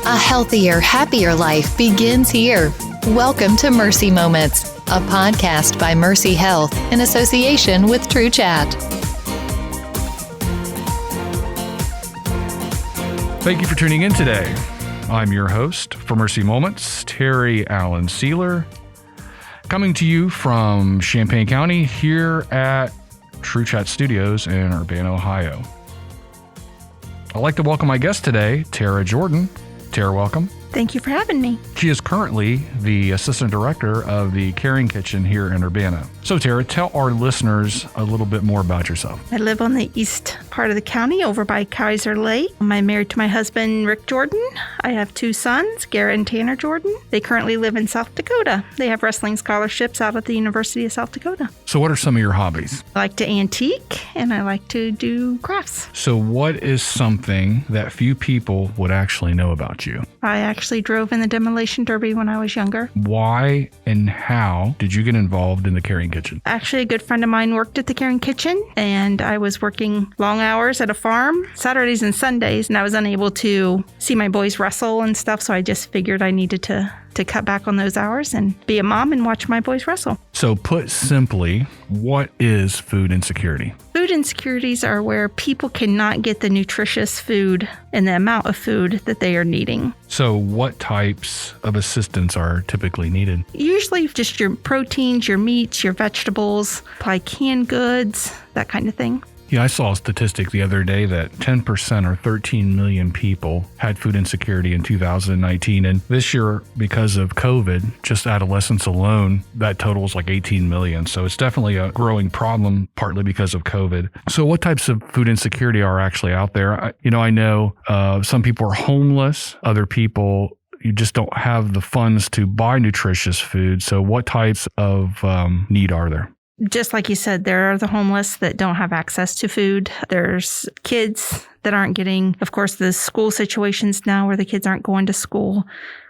A healthier, happier life begins here. Welcome to Mercy Moments, a podcast by Mercy Health in association with True Chat. Thank you for tuning in today. I'm your host for Mercy Moments, Terry Ceyler, coming to you from Champaign County here at True Chat Studios in Urbana, Ohio. I'd like to welcome my guest today, Tara Jordan. Tara, welcome. Thank you for having me. She is currently the Assistant Director of the Caring Kitchen here in Urbana. So Tara, tell our listeners a little bit more about yourself. I live on the east part of the county over by Kaiser Lake. I'm married to my husband, Rick Jordan. I have two sons, Garrett and Tanner Jordan. They currently live in South Dakota. They have wrestling scholarships out at the University of South Dakota. So what are some of your hobbies? I like to antique and I like to do crafts. So what is something that few people would actually know about you? I actually drove in the demolition derby when I was younger. Why and how did you get involved in the Caring Kitchen? Actually, a good friend of mine worked at the Caring Kitchen, and I was working long hours at a farm, Saturdays and Sundays, and I was unable to see my boys wrestle and stuff, so I just figured I needed to cut back on those hours and be a mom and watch my boys wrestle. So put simply, what is food insecurity? Food insecurities are where people cannot get the nutritious food and the amount of food that they are needing. So what types of assistance are typically needed? Usually just your proteins, your meats, your vegetables, probably canned goods, that kind of thing. Yeah, I saw a statistic the other day that 10% or 13 million people had food insecurity in 2019. And this year, because of COVID, just adolescents alone, that totals like 18 million. So it's definitely a growing problem, partly because of COVID. So what types of food insecurity are actually out there? I know some people are homeless, other people you just don't have the funds to buy nutritious food. So what types of need are there? Just like you said, there are the homeless that don't have access to food. There's kids that aren't getting, of course, the school situations now where the kids aren't going to school.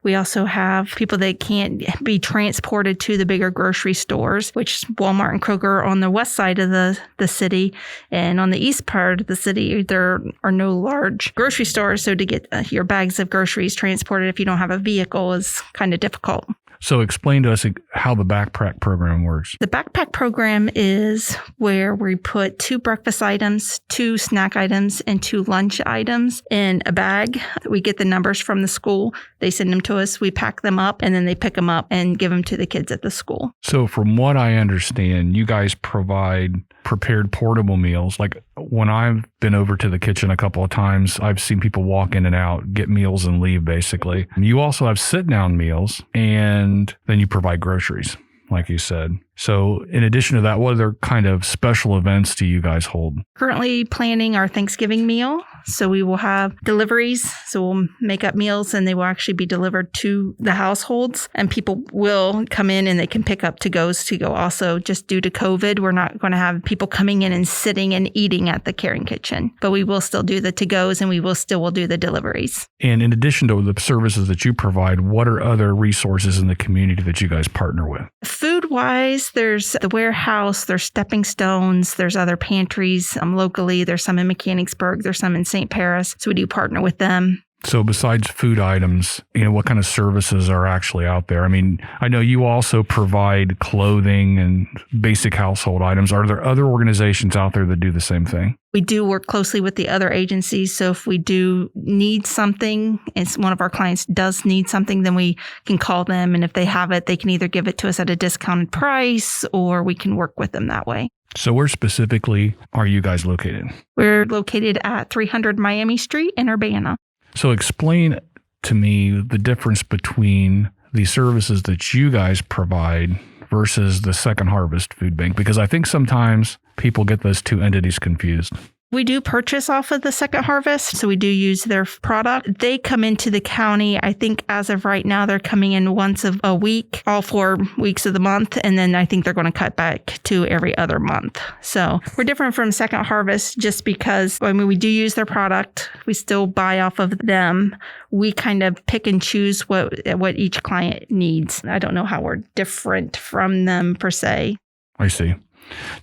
We also have people that can't be transported to the bigger grocery stores, which Walmart and Kroger are on the west side of the city. And on the east part of the city, there are no large grocery stores. So to get your bags of groceries transported if you don't have a vehicle is kind of difficult. So explain to us how the backpack program works. The backpack program is where we put 2 breakfast items, 2 snack items, and 2 lunch items in a bag. We get the numbers from the school. They send them to us. We pack them up, and then they pick them up and give them to the kids at the school. So from what I understand, you guys provide prepared portable meals. Like when I've been over to the kitchen a couple of times, I've seen people walk in and out, get meals and leave basically. You also have sit-down meals, and then you provide groceries, like you said. So in addition to that, what other kind of special events do you guys hold? Currently planning our Thanksgiving meal. So we will have deliveries. So we'll make up meals and they will actually be delivered to the households. And people will come in and they can pick up to-goes to go. Also, just due to COVID, we're not going to have people coming in and sitting and eating at the Caring Kitchen. But we will still do the to-goes and we will do the deliveries. And in addition to the services that you provide, what are other resources in the community that you guys partner with? Food-wise, there's the warehouse, there's stepping stones, there's other pantries locally. There's some in Mechanicsburg, there's some in St. Paris. So we do partner with them. So besides food items, what kind of services are actually out there? I mean, I know you also provide clothing and basic household items. Are there other organizations out there that do the same thing? We do work closely with the other agencies. So if we do need something, and one of our clients does need something, then we can call them. And if they have it, they can either give it to us at a discounted price or we can work with them that way. So where specifically are you guys located? We're located at 300 Miami Street in Urbana. So explain to me the difference between the services that you guys provide versus the Second Harvest Food Bank, because I think sometimes people get those two entities confused. We do purchase off of the Second Harvest, so we do use their product. They come into the county, I think as of right now, they're coming in once a week, all 4 weeks of the month, and then I think they're going to cut back to every other month. So we're different from Second Harvest just because, we do use their product. We still buy off of them. We kind of pick and choose what each client needs. I don't know how we're different from them per se. I see.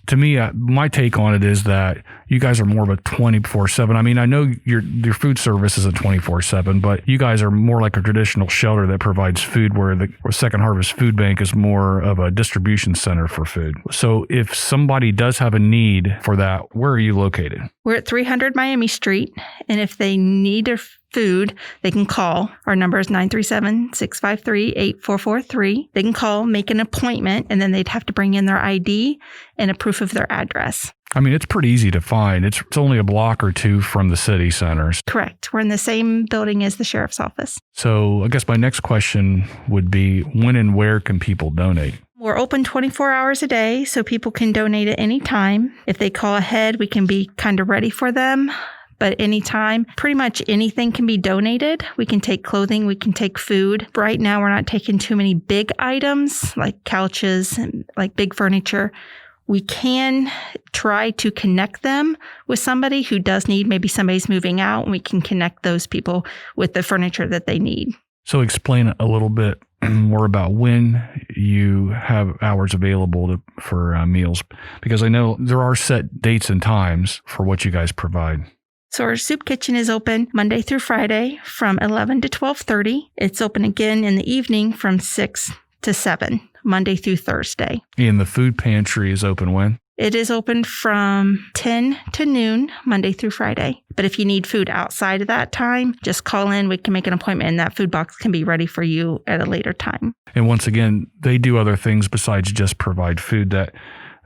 To me, my take on it is that you guys are more of a 24/7. I mean, I know your food service is a 24/7, but you guys are more like a traditional shelter that provides food, where the Second Harvest Food Bank is more of a distribution center for food. So if somebody does have a need for that, where are you located? We're at 300 Miami Street, and if they need their food, they can call. Our number is 937-653-8443. They can call, make an appointment, and then they'd have to bring in their ID and a proof of their address. I mean, it's pretty easy to find. It's only a block or two from the city centers. Correct. We're in the same building as the sheriff's office. So I guess my next question would be, when and where can people donate? We're open 24 hours a day, so people can donate at any time. If they call ahead, we can be kind of ready for them. But anytime, pretty much anything can be donated. We can take clothing, we can take food. Right now, we're not taking too many big items like couches and like big furniture. We can try to connect them with somebody who does need, maybe somebody's moving out, and we can connect those people with the furniture that they need. So explain a little bit more about when you have hours available for meals, because I know there are set dates and times for what you guys provide. So our soup kitchen is open Monday through Friday from 11 to 12:30. It's open again in the evening from 6 to 7, Monday through Thursday. And the food pantry is open when? It is open from 10 to noon, Monday through Friday. But if you need food outside of that time, just call in. We can make an appointment, and that food box can be ready for you at a later time. And once again, they do other things besides just provide food.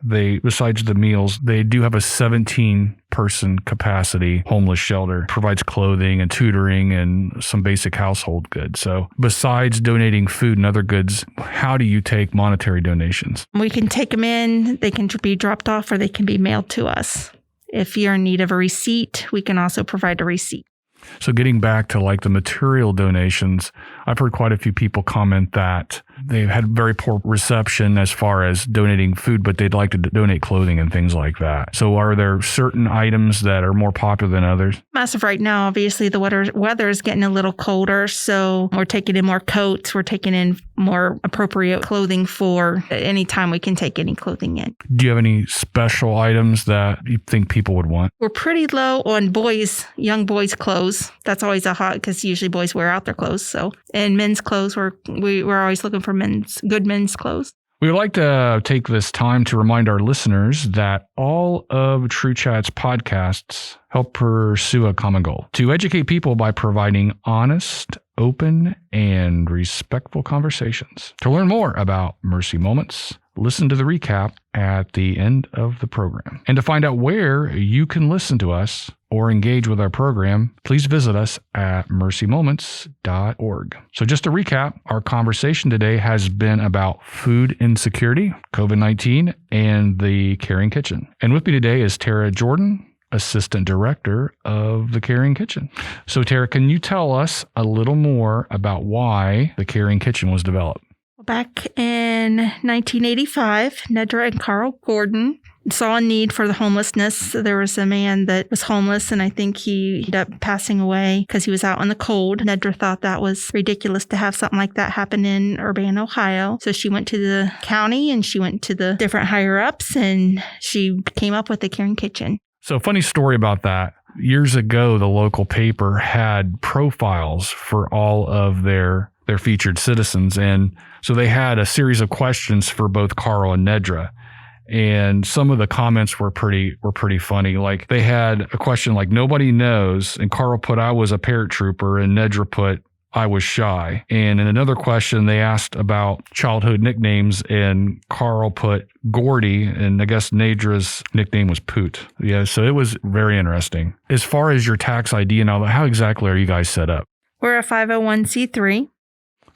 Besides the meals, they do have a 17-person capacity homeless shelter, provides clothing and tutoring and some basic household goods. So besides donating food and other goods, how do you take monetary donations? We can take them in. They can be dropped off, or they can be mailed to us. If you're in need of a receipt, we can also provide a receipt. So getting back to like the material donations, I've heard quite a few people comment that they've had very poor reception as far as donating food, but they'd like to donate clothing and things like that. So are there certain items that are more popular than others? Massive right now, obviously the weather is getting a little colder, so we're taking in more coats. We're taking in more appropriate clothing for any time we can take any clothing in. Do you have any special items that you think people would want? We're pretty low on young boys' clothes. That's always a hot, because usually boys wear out their clothes. So, and men's clothes, we're always looking for good men's clothes. We would like to take this time to remind our listeners that all of True Chat's podcasts help pursue a common goal: to educate people by providing honest, open, and respectful conversations. To learn more about Mercy Moments, listen to the recap at the end of the program. And to find out where you can listen to us or engage with our program, please visit us at mercymoments.org. So just to recap, our conversation today has been about food insecurity, COVID-19, and the Caring Kitchen. And with me today is Tara Jordan, Assistant Director of the Caring Kitchen. So Tara, can you tell us a little more about why the Caring Kitchen was developed? Back in 1985, Nedra and Carl Gordon saw a need for the homelessness. There was a man that was homeless, and I think he ended up passing away because he was out in the cold. Nedra thought that was ridiculous to have something like that happen in Urbana, Ohio. So she went to the county, and she went to the different higher-ups, and she came up with the Caring Kitchen. So funny story about that. Years ago, the local paper had profiles for all of their featured citizens. And so they had a series of questions for both Carl and Nedra. And some of the comments were pretty funny. Like they had a question like, nobody knows. And Carl put, I was a paratrooper. And Nedra put, I was shy. And in another question, they asked about childhood nicknames, and Carl put Gordy, and I guess Nedra's nickname was Poot. Yeah, so it was very interesting. As far as your tax ID and all that, how exactly are you guys set up? We're a 501c3.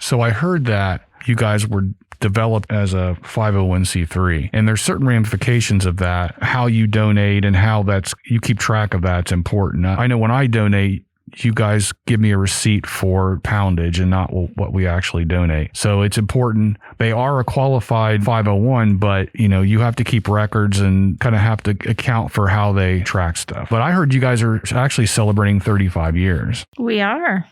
So I heard that you guys were developed as a 501c3, and there's certain ramifications of that, how you donate and how you keep track of that's important. I know when I donate, you guys give me a receipt for poundage and not what we actually donate. So it's important. They are a qualified 501, but you have to keep records and kind of have to account for how they track stuff. But I heard you guys are actually celebrating 35 years. We are.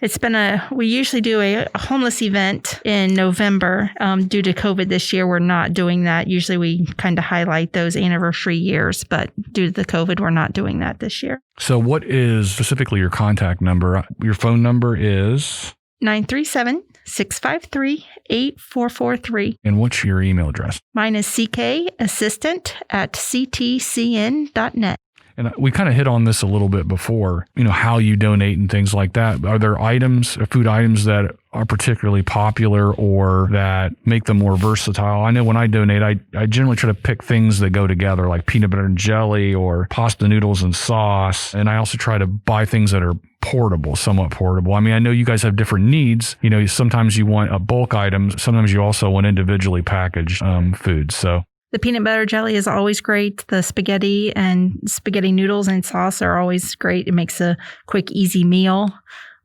We usually do a homeless event in November. Due to COVID this year, we're not doing that. Usually we kind of highlight those anniversary years, but due to the COVID, we're not doing that this year. So what is specifically your contact number? Your phone number is? 937-653-8443. And what's your email address? Mine is ckassistant@ctcn.net. And we kind of hit on this a little bit before, how you donate and things like that. Are there food items that are particularly popular or that make them more versatile? I know when I donate, I generally try to pick things that go together, like peanut butter and jelly or pasta noodles and sauce. And I also try to buy things that are somewhat portable. I mean, I know you guys have different needs. Sometimes you want a bulk item. Sometimes you also want individually packaged foods. So the peanut butter jelly is always great. The spaghetti noodles and sauce are always great. It makes a quick, easy meal.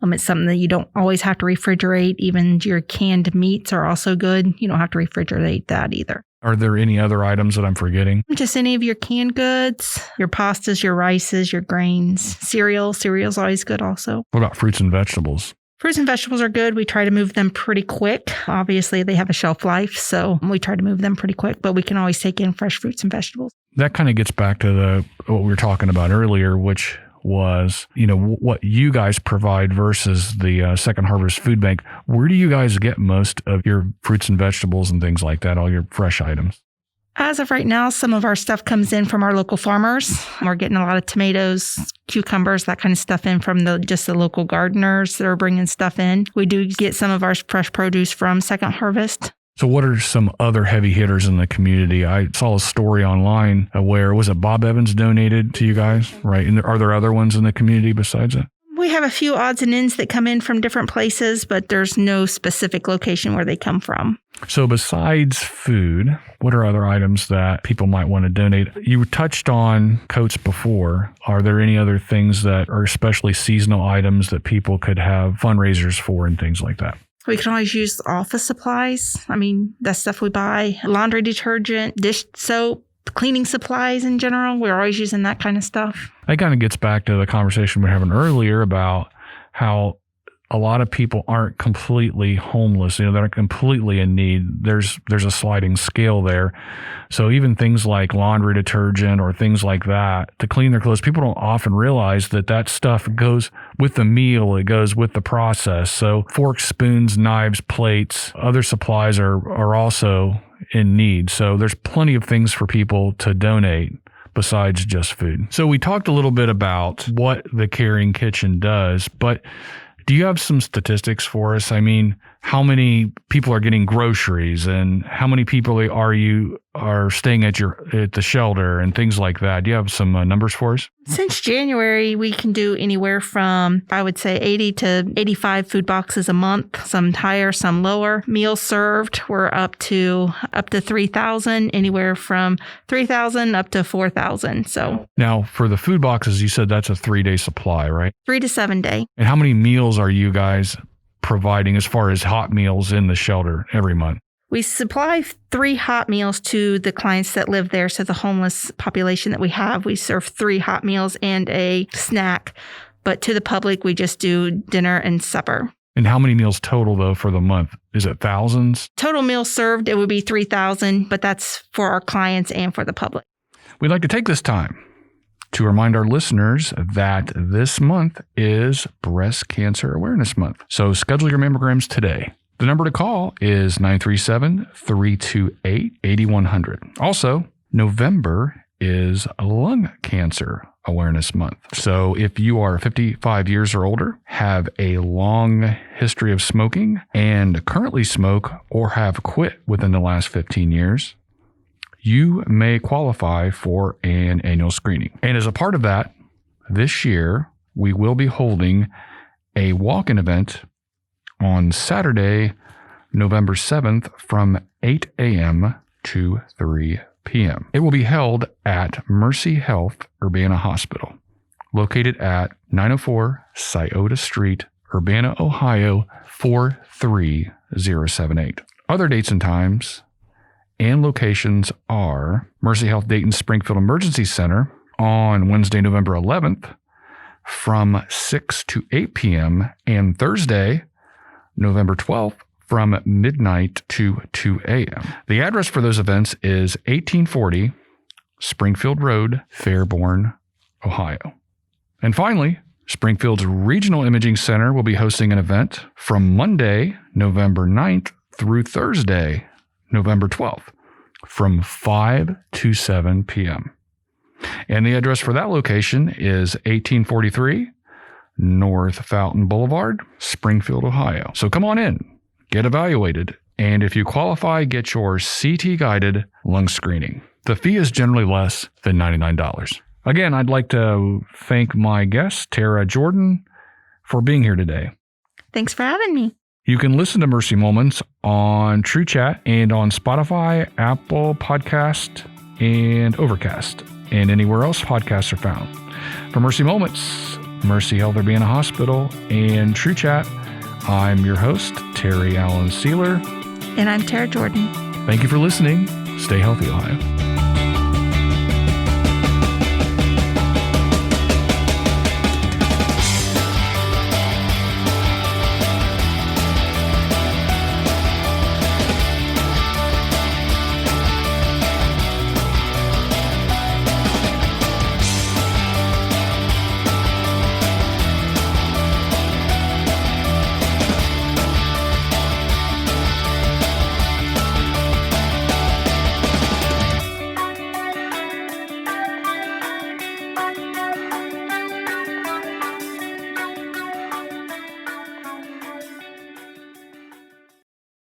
It's something that you don't always have to refrigerate. Even your canned meats are also good. You don't have to refrigerate that either. Are there any other items that I'm forgetting? Just any of your canned goods, your pastas, your rices, your grains, cereal. Cereal's always good also. What about fruits and vegetables? Fruits and vegetables are good. We try to move them pretty quick. Obviously, they have a shelf life, so we try to move them pretty quick, but we can always take in fresh fruits and vegetables. That kind of gets back to what we were talking about earlier, which was, what you guys provide versus the Second Harvest Food Bank. Where do you guys get most of your fruits and vegetables and things like that, all your fresh items? As of right now, some of our stuff comes in from our local farmers. We're getting a lot of tomatoes, cucumbers, that kind of stuff in from the local gardeners that are bringing stuff in. We do get some of our fresh produce from Second Harvest. So what are some other heavy hitters in the community? I saw a story online where, was it Bob Evans donated to you guys, right? And are there other ones in the community besides that? We have a few odds and ends that come in from different places, but there's no specific location where they come from. So besides food, what are other items that people might want to donate? You touched on coats before. Are there any other things that are especially seasonal items that people could have fundraisers for and things like that? We can always use office supplies. I mean, that's stuff we buy. Laundry detergent, dish soap, cleaning supplies in general. We're always using that kind of stuff. That kind of gets back to the conversation we were having earlier about how a lot of people aren't completely homeless. They're completely in need. There's a sliding scale there. So even things like laundry detergent or things like that to clean their clothes, people don't often realize that stuff goes with the meal. It goes with the process. So forks, spoons, knives, plates, other supplies are also in need. So there's plenty of things for people to donate besides just food. So we talked a little bit about what the Caring Kitchen does, but do you have some statistics for us? I mean, how many people are getting groceries and how many people are staying at the shelter and things like that? Do you have some numbers for us? Since January, we can do anywhere from, I would say, 80 to 85 food boxes a month, some higher, some lower. Meals served, we're up to 3,000, anywhere from 3,000 up to 4,000. So now for the food boxes, you said that's a 3-day supply, right? 3 to 7 day. And how many meals are you guys providing as far as hot meals in the shelter every month? We supply 3 hot meals to the clients that live there. So the homeless population that we have, we serve 3 hot meals and a snack. But to the public, we just do dinner and supper. And how many meals total, though, for the month? Is it thousands? Total meals served, it would be 3,000, but that's for our clients and for the public. We'd like to take this time to remind our listeners that this month is Breast Cancer Awareness Month. So schedule your mammograms today. The number to call is 937-328-8100. Also, November is Lung Cancer Awareness Month. So if you are 55 years or older, have a long history of smoking, and currently smoke or have quit within the last 15 years, you may qualify for an annual screening. And as a part of that, this year, we will be holding a walk-in event on Saturday, November 7th from 8 a.m. to 3 p.m. It will be held at Mercy Health Urbana Hospital, located at 904 Scioto Street, Urbana, Ohio, 43078. Other dates and times and locations are Mercy Health Dayton Springfield Emergency Center on Wednesday, November 11th from 6 to 8 p.m. and Thursday, November 12th from midnight to 2 a.m. The address for those events is 1840 Springfield Road, Fairborn, Ohio. And finally, Springfield's Regional Imaging Center will be hosting an event from Monday, November 9th through Thursday, November 12th from 5 to 7 p.m. And the address for that location is 1843 North Fountain Boulevard, Springfield, Ohio. So come on in, get evaluated, and if you qualify, get your CT-guided lung screening. The fee is generally less than $99. Again, I'd like to thank my guest, Tara Jordan, for being here today. Thanks for having me. You can listen to Mercy Moments on True Chat and on Spotify, Apple Podcast, and Overcast, and anywhere else podcasts are found. For Mercy Moments, Mercy Health Urbana Hospital, and True Chat, I'm your host, Terry Ceyler. And I'm Tara Jordan. Thank you for listening. Stay healthy, Ohio.